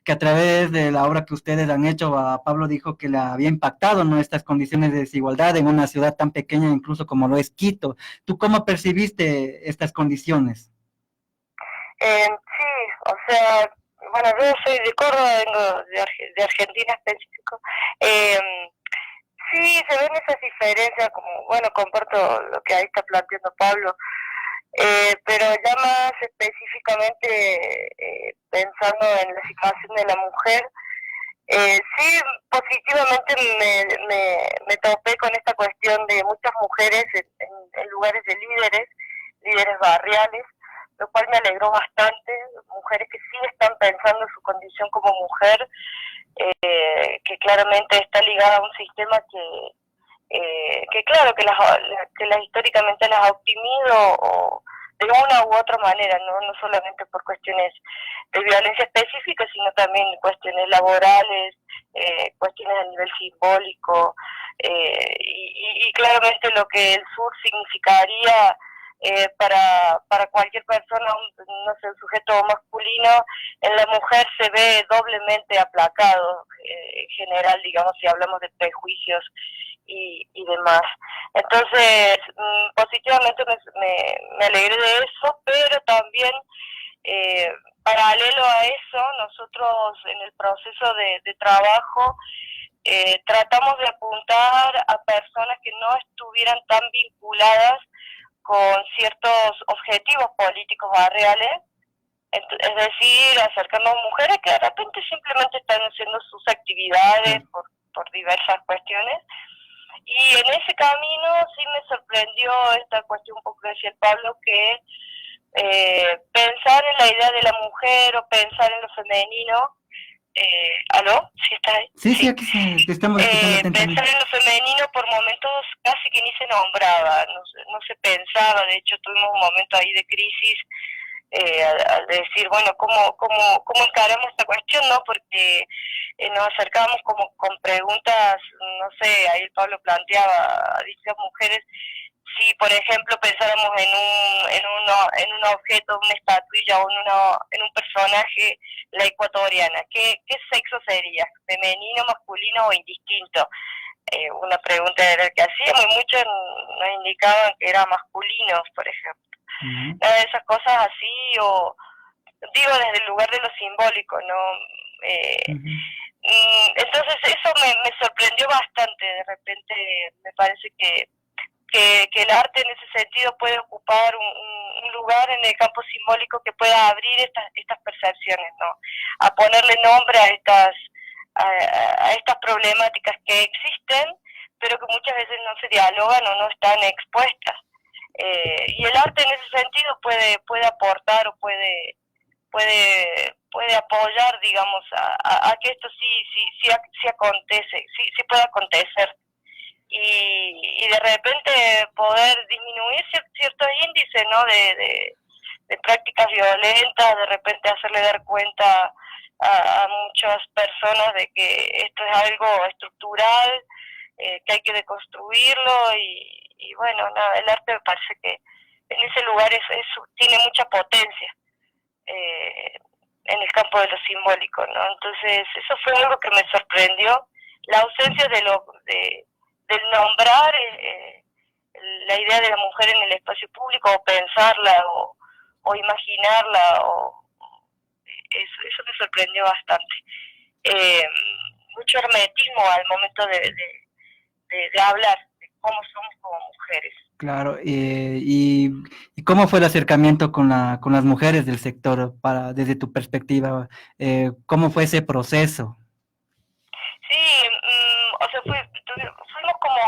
a través de la obra que ustedes han hecho, Pablo dijo que le había impactado, ¿no?, estas condiciones de desigualdad en una ciudad tan pequeña incluso como lo es Quito. ¿Tú cómo percibiste estas condiciones? sí, o sea, bueno, yo soy de Córdoba, vengo de Argentina específico. Sí, se ven esas diferencias, como, bueno, comparto lo que ahí está planteando Pablo, pero ya más específicamente pensando en la situación de la mujer, sí, positivamente me topé con esta cuestión de muchas mujeres en lugares de líderes barriales, lo cual me alegró bastante, mujeres que sí están pensando en su condición como mujer, que claramente está ligada a un sistema que claro, que las históricamente las ha oprimido o de una u otra manera, no solamente por cuestiones de violencia específica, sino también cuestiones laborales, cuestiones a nivel simbólico, y claramente lo que el sur significaría para cualquier persona, no sé, un sujeto masculino, en la mujer se ve doblemente aplacado, en general, digamos, si hablamos de prejuicios y demás. Entonces, positivamente me alegré de eso, pero también, paralelo a eso, nosotros en el proceso de trabajo tratamos de apuntar a personas que no estuvieran tan vinculadas con ciertos objetivos políticos barriales, es decir, acercarnos a mujeres que de repente simplemente están haciendo sus actividades por diversas cuestiones. Y en ese camino sí me sorprendió esta cuestión un poco que decía el Pablo, que pensar en la idea de la mujer o pensar en lo femenino, ¿aló? ¿Sí está ahí? Sí, aquí te estamos escuchando atentamente. Pensar en lo femenino por momentos casi que ni se nombraba, no se pensaba, de hecho tuvimos un momento ahí de crisis al decir, bueno, ¿cómo encaramos esta cuestión, no? Porque nos acercamos como con preguntas, no sé, ahí el Pablo planteaba a dichas mujeres, si por ejemplo pensáramos en un objeto, una estatuilla o en un personaje, la ecuatoriana, ¿qué sexo sería? ¿Femenino, masculino o indistinto? Una pregunta era que hacíamos y muchos nos indicaban que era masculinos, por ejemplo. Nada de esas cosas así, o digo desde el lugar de lo simbólico, ¿no? Entonces eso me sorprendió bastante. De repente me parece que el arte en ese sentido puede ocupar un lugar en el campo simbólico que pueda abrir estas percepciones, ¿no? A ponerle nombre a estas problemáticas que existen, pero que muchas veces no se dialogan o no están expuestas. Y el arte en ese sentido puede aportar o puede apoyar, digamos, a que esto sí acontece, sí pueda acontecer. Y de repente poder disminuir ciertos índices, ¿no? de prácticas violentas, de repente hacerle dar cuenta a muchas personas de que esto es algo estructural, que hay que deconstruirlo y bueno, nada, el arte me parece que en ese lugar tiene mucha potencia. en el campo de lo simbólico, ¿no? Entonces, eso fue algo que me sorprendió, la ausencia del nombrar la idea de la mujer en el espacio público, o pensarla, o imaginarla, eso me sorprendió bastante. Mucho hermetismo al momento de hablar de cómo somos como mujeres. Claro, y cómo fue el acercamiento con las mujeres del sector desde tu perspectiva, ¿cómo fue ese proceso? Sí, o sea, fuimos como,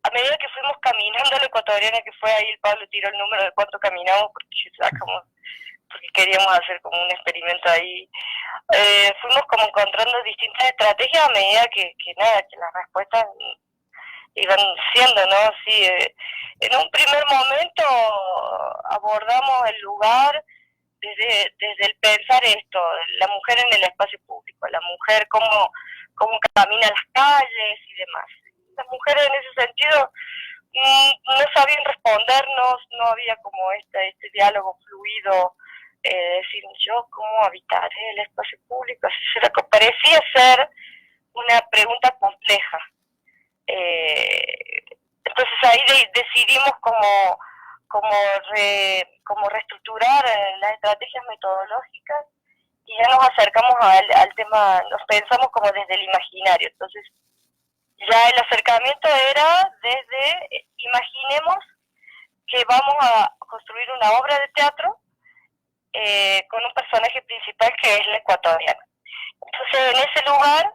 a medida que fuimos caminando a la ecuatoriana, que fue ahí, el Pablo tiró el número de cuánto caminamos, porque queríamos hacer como un experimento ahí. Fuimos como encontrando distintas estrategias a medida que las respuestas iban siendo, ¿no? Sí, en un primer momento abordamos el lugar desde el pensar esto, la mujer en el espacio público, la mujer cómo camina las calles y demás. Las mujeres en ese sentido no sabían respondernos, no había como este diálogo fluido, decir yo cómo habitaré el espacio público, así será, parecía ser una pregunta compleja. Entonces ahí decidimos como reestructurar las estrategias metodológicas, y ya nos acercamos al tema, nos pensamos como desde el imaginario. Entonces ya el acercamiento era desde, imaginemos que vamos a construir una obra de teatro con un personaje principal que es la ecuatoriana. Entonces en ese lugar,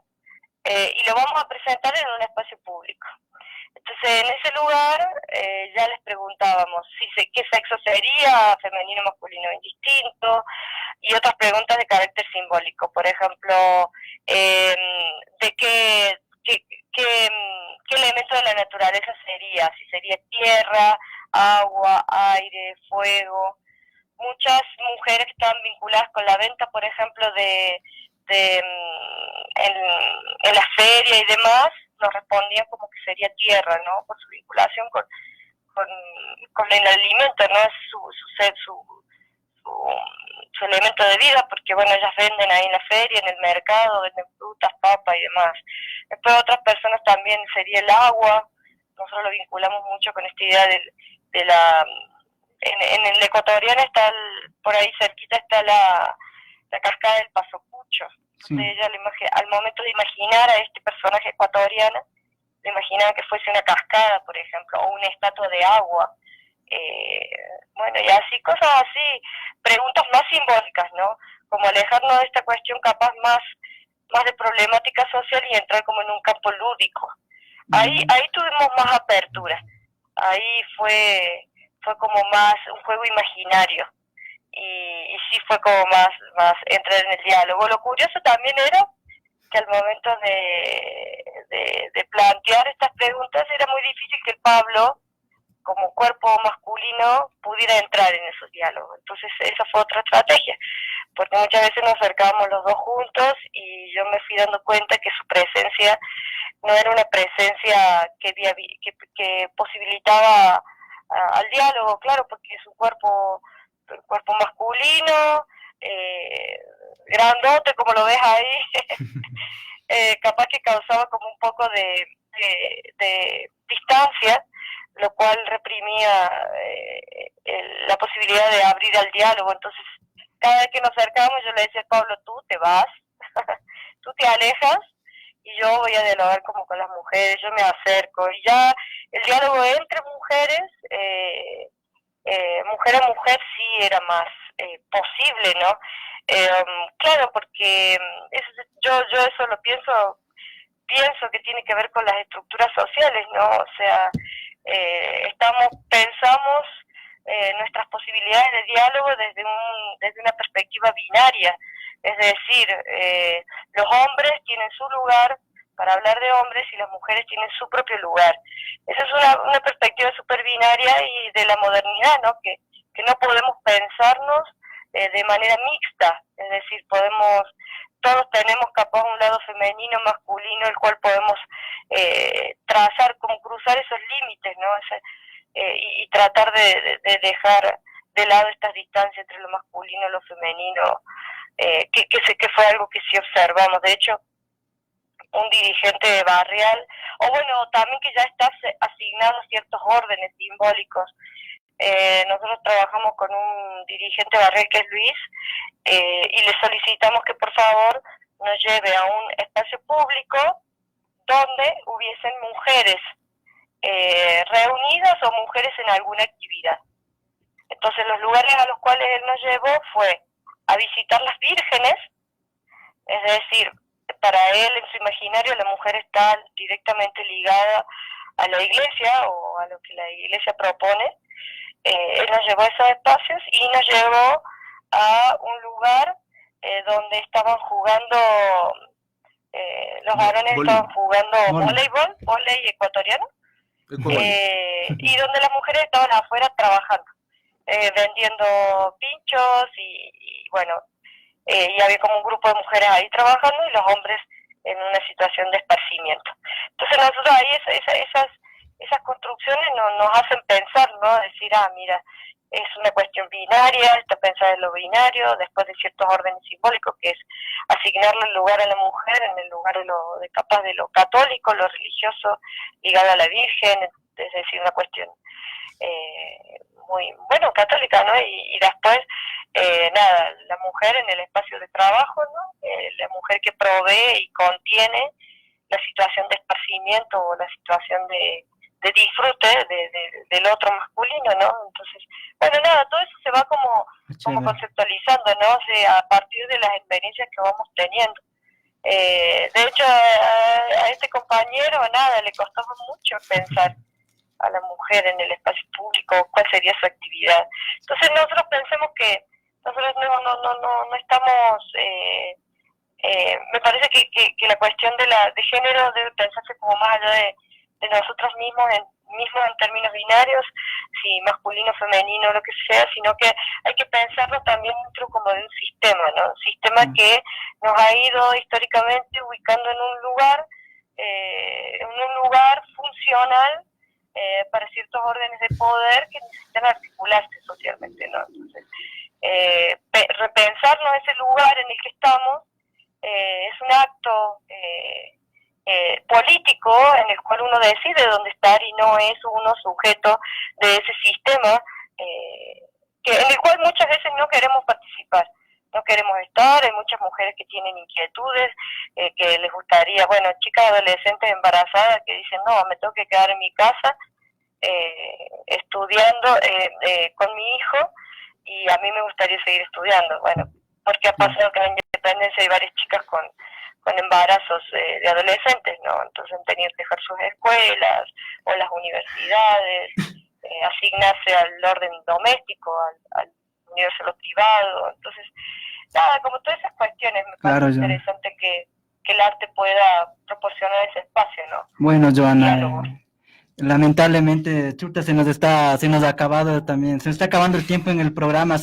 y lo vamos a presentar en un espacio público. Entonces, en ese lugar ya les preguntábamos qué sexo sería, femenino, masculino, indistinto, y otras preguntas de carácter simbólico. Por ejemplo, de qué elemento de la naturaleza sería, si sería tierra, agua, aire, fuego. Muchas mujeres que están vinculadas con la venta, por ejemplo, en la feria y demás, nos respondían como que sería tierra, ¿no? Por su vinculación con el alimento, ¿no? Es su elemento de vida, porque bueno, ellas venden ahí en la feria, en el mercado, venden frutas, papas y demás. Después otras personas también sería el agua. Nosotros lo vinculamos mucho con esta idea en el ecuatoriano por ahí cerquita está la cascada del Paso Pucho. Entonces ella al momento de imaginar a este personaje ecuatoriano, le imaginaba que fuese una cascada, por ejemplo, o una estatua de agua. Bueno, y así, cosas así, preguntas más simbólicas, ¿no? Como alejarnos de esta cuestión capaz más de problemática social y entrar como en un campo lúdico. Ahí tuvimos más apertura. Ahí fue como más un juego imaginario. Y sí fue como más entrar en el diálogo. Lo curioso también era que al momento de plantear estas preguntas era muy difícil que el Pablo, como cuerpo masculino, pudiera entrar en esos diálogos. Entonces esa fue otra estrategia, porque muchas veces nos acercábamos los dos juntos y yo me fui dando cuenta que su presencia no era una presencia que posibilitaba al diálogo, claro, porque su cuerpo masculino, grandote como lo ves ahí, capaz que causaba como un poco de distancia, lo cual reprimía la posibilidad de abrir al diálogo. Entonces, cada vez que nos acercamos yo le decía, Pablo, tú te vas, tú te alejas, y yo voy a dialogar como con las mujeres, yo me acerco, y ya el diálogo entre mujeres, mujer a mujer, sí era más posible, ¿no? Claro, porque yo eso lo pienso que tiene que ver con las estructuras sociales, ¿no? O sea, pensamos nuestras posibilidades de diálogo desde una perspectiva binaria, es decir, los hombres tienen su lugar para hablar de hombres y las mujeres tienen su propio lugar. Esa es una perspectiva súper binaria y de la modernidad, ¿no? Que no podemos pensarnos de manera mixta, es decir, todos tenemos capaz un lado femenino, masculino, el cual podemos trazar, como cruzar esos límites, ¿no? Y tratar de dejar de lado estas distancias entre lo masculino y lo femenino, que fue algo que sí observamos. De hecho, un dirigente barrial, o bueno, también que ya está asignado ciertos órdenes simbólicos. Nosotros trabajamos con un dirigente barrial que es Luis, y le solicitamos que por favor nos lleve a un espacio público donde hubiesen mujeres reunidas o mujeres en alguna actividad. Entonces los lugares a los cuales él nos llevó fue a visitar las vírgenes, es decir, para él en su imaginario la mujer está directamente ligada a la iglesia o a lo que la iglesia propone. Él nos llevó a esos espacios y nos llevó a un lugar donde estaban jugando, los varones estaban jugando voleibol ecuatoriano, y donde las mujeres estaban afuera trabajando, vendiendo pinchos y bueno, y había como un grupo de mujeres ahí trabajando y los hombres en una situación de esparcimiento. Entonces nosotros ahí esas construcciones nos hacen pensar, ¿no? Decir, mira, es una cuestión binaria, está pensada en lo binario, después de ciertos órdenes simbólicos, que es asignarle el lugar a la mujer en el lugar de capaz de lo católico, lo religioso, ligado a la Virgen, es decir, una cuestión muy, bueno, católica, ¿no? Y después, nada, la mujer en el espacio de trabajo, ¿no? La mujer que provee y contiene la situación de esparcimiento o la situación de disfrute del otro masculino, ¿no? Entonces, bueno, nada, todo eso se va como conceptualizando, ¿no? O sea, a partir de las experiencias que vamos teniendo. De hecho, a este compañero, nada, le costaba mucho pensar a la mujer en el espacio público, cuál sería su actividad. Entonces nosotros pensemos que nosotros no estamos, me parece que la cuestión de género debe pensarse como más allá de nosotros mismos en términos binarios, si masculino, femenino, lo que sea, sino que hay que pensarlo también dentro como de un sistema, ¿no? Un sistema que nos ha ido históricamente ubicando en un lugar funcional para ciertos órdenes de poder que necesitan articularse socialmente, ¿no? Entonces, repensarnos ese lugar en el que estamos es un acto político en el cual uno decide dónde estar y no es uno sujeto de ese sistema en el cual muchas veces no queremos participar, no queremos estar. Hay muchas mujeres que tienen inquietudes, que les gustaría, bueno, chicas adolescentes embarazadas que dicen, no, me tengo que quedar en mi casa estudiando con mi hijo y a mí me gustaría seguir estudiando. Bueno, porque ha pasado que en Independencia hay varias chicas con embarazos de adolescentes, ¿no? Entonces han tenido que dejar sus escuelas o las universidades, asignarse al orden doméstico, al universo de lo privado. Entonces, nada, como todas esas cuestiones, me parece interesante que el arte pueda proporcionar ese espacio, ¿no? Bueno, Joana, lamentablemente, chuta, se nos ha acabado también, se nos está acabando el tiempo en el programa.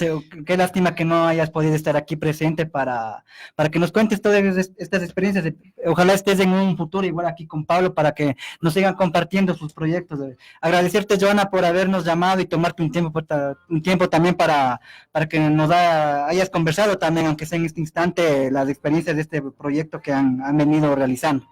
Qué lástima que no hayas podido estar aquí presente para que nos cuentes todas estas experiencias. Ojalá estés en un futuro igual aquí con Pablo para que nos sigan compartiendo sus proyectos. Agradecerte, Joana, por habernos llamado y tomarte un tiempo también para que nos hayas conversado también, aunque sea en este instante, las experiencias de este proyecto que han venido realizando.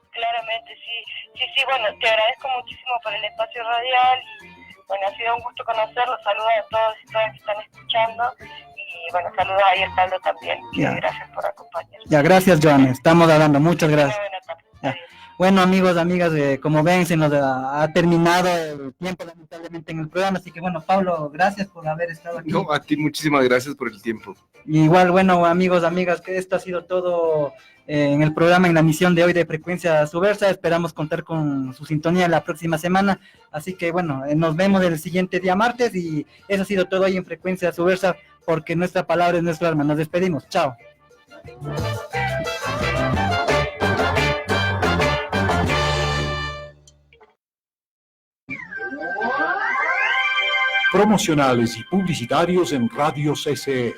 Claramente, sí, bueno, te agradezco muchísimo por el espacio radial y bueno, ha sido un gusto conocerlos. Saludos a todos y todas que están escuchando y bueno, saludos a Ayer Caldo también, gracias por acompañarnos. Ya, gracias, Joana, estamos hablando, muchas gracias. Bueno, amigos, amigas, como ven, se nos ha terminado el tiempo lamentablemente en el programa, así que bueno, Pablo, gracias por haber estado aquí. No, a ti muchísimas gracias por el tiempo. Igual, bueno, amigos, amigas, que esto ha sido todo en el programa, en la emisión de hoy de Frecuencia Subversa. Esperamos contar con su sintonía la próxima semana, así que bueno, nos vemos el siguiente día martes y eso ha sido todo hoy en Frecuencia Subversa, porque nuestra palabra es nuestra arma. Nos despedimos, chao. Promocionales y publicitarios en Radio CCE.